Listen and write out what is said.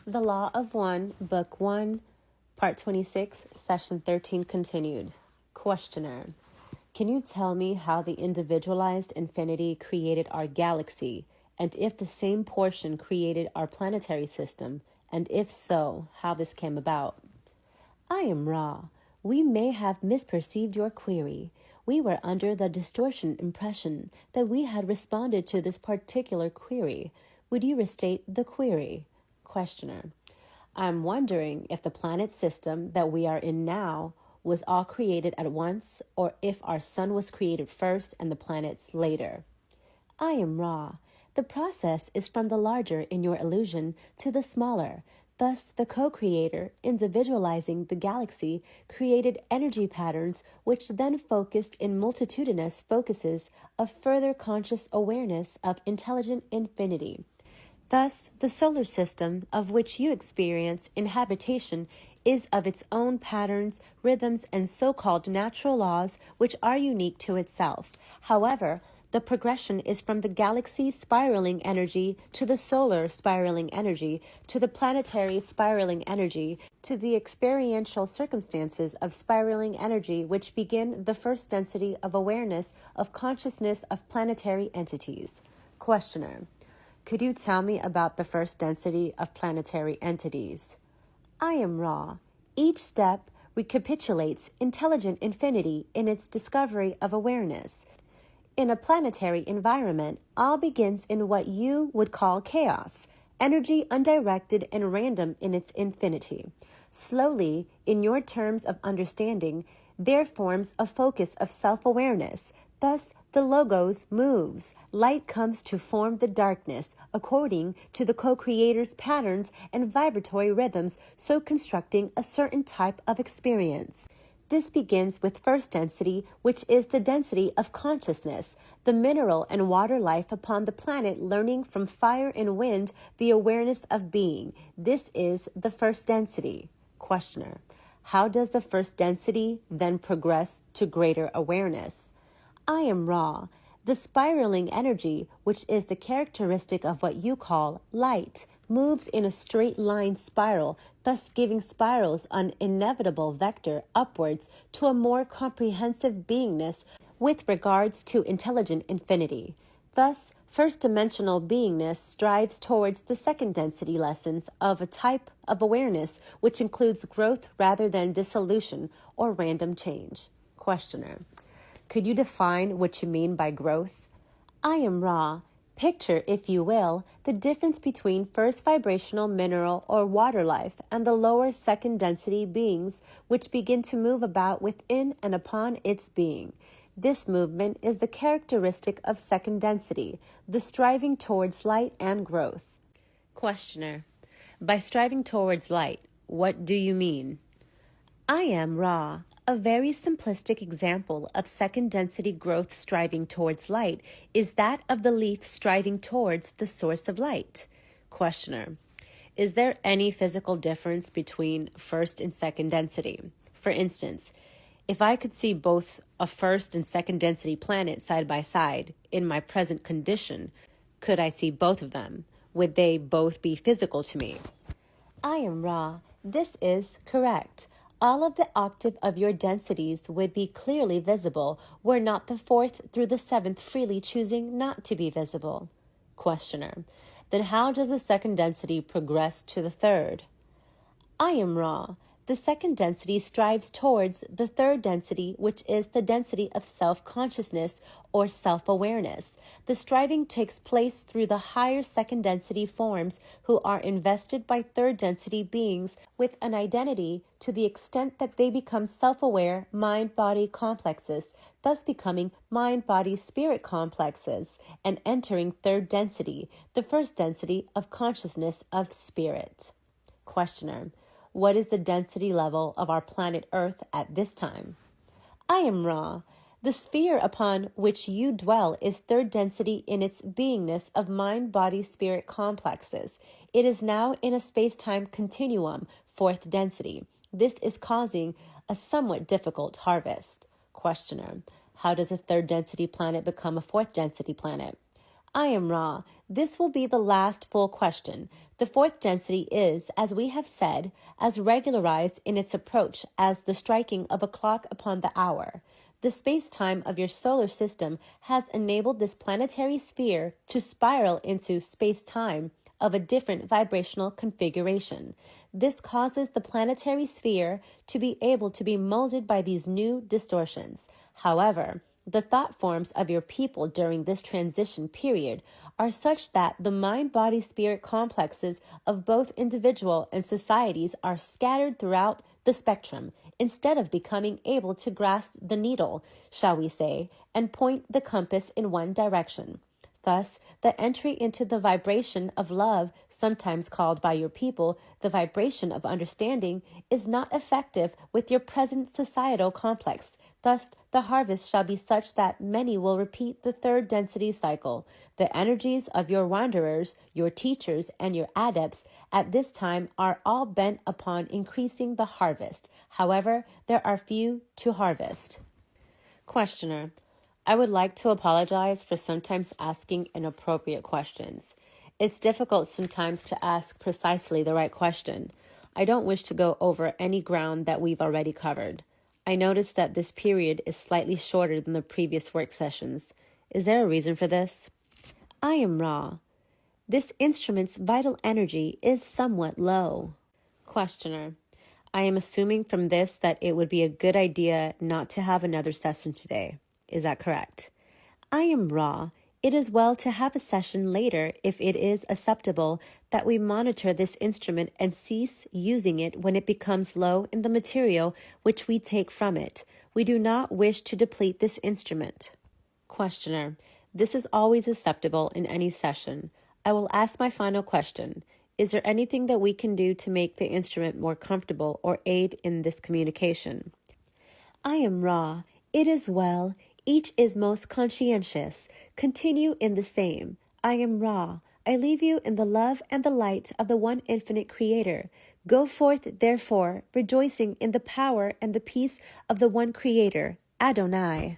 The Law of One, Book 1, Part 26, Session 13 continued. Questioner: can you tell me how the individualized infinity created our galaxy, and if the same portion created our planetary system, and if so, how this came about? I am Ra. We may have misperceived your query. We were under the distortion impression that we had responded to this particular query. Would you restate the query? Questioner: I'm wondering if the planet system that we are in now was all created at once, or if our sun was created first and the planets later. I am Ra. The process is from the larger in your illusion to the smaller. Thus, the co-creator, individualizing the galaxy, created energy patterns which then focused in multitudinous focuses of further conscious awareness of intelligent infinity. Thus, the solar system of which you experience inhabitation is of its own patterns, rhythms, and so-called natural laws which are unique to itself. However, the progression is from the galaxy spiraling energy to the solar spiraling energy to the planetary spiraling energy to the experiential circumstances of spiraling energy which begin the first density of awareness of consciousness of planetary entities. Questioner: could you tell me about the first density of planetary entities? I am Ra. Each step recapitulates intelligent infinity in its discovery of awareness. In a planetary environment, all begins in what you would call chaos, energy undirected and random in its infinity. Slowly, in your terms of understanding, there forms a focus of self-awareness. Thus, the logos moves. Light comes to form the darkness, according to the co-creator's patterns and vibratory rhythms, so constructing a certain type of experience. This begins with first density, which is the density of consciousness, the mineral and water life upon the planet learning from fire and wind the awareness of being. This is the first density. Questioner: how does the first density then progress to greater awareness? I am Ra. The spiraling energy, which is the characteristic of what you call light, moves in a straight line spiral, thus giving spirals an inevitable vector upwards to a more comprehensive beingness with regards to intelligent infinity. Thus, first-dimensional beingness strives towards the second density lessons of a type of awareness which includes growth rather than dissolution or random change. Questioner: could you define what you mean by growth? I am Ra. Picture, if you will, the difference between first vibrational mineral or water life and the lower second density beings which begin to move about within and upon its being. This movement is the characteristic of second density, the striving towards light and growth. Questioner: by striving towards light, what do you mean? I am Ra. A very simplistic example of second density growth striving towards light is that of the leaf striving towards the source of light. Questioner: is there any physical difference between first and second density? For instance, if I could see both a first and second density planet side by side in my present condition, could I see both of them? Would they both be physical to me? I am Ra. This is correct. All of the octave of your densities would be clearly visible were not the fourth through the seventh freely choosing not to be visible. Questioner: then how does the second density progress to the third? I am Ra. The second density strives towards the third density, which is the density of self-consciousness or self-awareness. The striving takes place through the higher second density forms who are invested by third density beings with an identity to the extent that they become self-aware mind-body complexes, thus becoming mind-body-spirit complexes and entering third density, the first density of consciousness of spirit. Questioner: what is the density level of our planet Earth at this time? I am Ra. The sphere upon which you dwell is third density in its beingness of mind-body-spirit complexes. It is now in a space-time continuum, fourth density. This is causing a somewhat difficult harvest. Questioner: how does a third density planet become a fourth density planet? I am Ra. This will be the last full question. The fourth density is, as we have said, as regularized in its approach as the striking of a clock upon the hour. The space-time of your solar system has enabled this planetary sphere to spiral into space-time of a different vibrational configuration. This causes the planetary sphere to be able to be molded by these new distortions. However, the thought forms of your people during this transition period are such that the mind-body-spirit complexes of both individual and societies are scattered throughout the spectrum instead of becoming able to grasp the needle, shall we say, and point the compass in one direction. Thus, the entry into the vibration of love, sometimes called by your people the vibration of understanding, is not effective with your present societal complex. Thus, the harvest shall be such that many will repeat the third density cycle. The energies of your wanderers, your teachers, and your adepts at this time are all bent upon increasing the harvest. However, there are few to harvest. Questioner: I would like to apologize for sometimes asking inappropriate questions. It's difficult sometimes to ask precisely the right question. I don't wish to go over any ground that we've already covered. I noticed that this period is slightly shorter than the previous work sessions. Is there a reason for this? I am Ra. This instrument's vital energy is somewhat low. Questioner: I am assuming from this that it would be a good idea not to have another session today. Is that correct? I am Ra. It is well to have a session later if it is acceptable that we monitor this instrument and cease using it when it becomes low in the material which we take from it. We do not wish to deplete this instrument. Questioner: This is always acceptable in any session. I will ask my final question. Is there anything that we can do to make the instrument more comfortable or aid in this communication? I am Ra. It is well. Each is most conscientious. Continue in the same. I am Ra. I leave you in the love and the light of the one infinite Creator. Go forth, therefore, rejoicing in the power and the peace of the one Creator, Adonai.